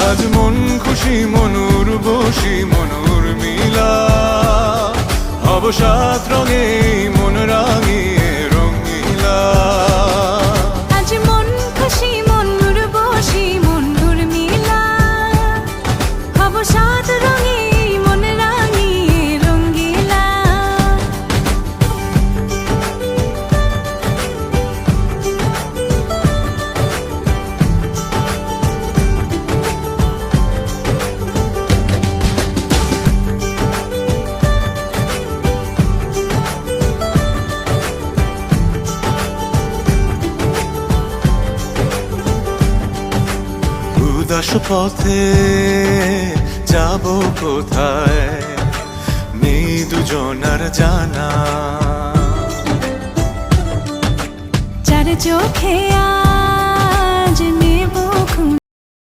আজ মন খুশি মনুর বসি মনুর মিলা, হব সাত রঙে মন রাঙিয়ে রঙিলা। আজ মন খুশি মনুর বসি মনুর মিলা, হব সাত রঙে মন রাঙিয়ে রঙিলা। উদাস পথে যাব কোথায় নেই দুজনার জানা, চার চোখে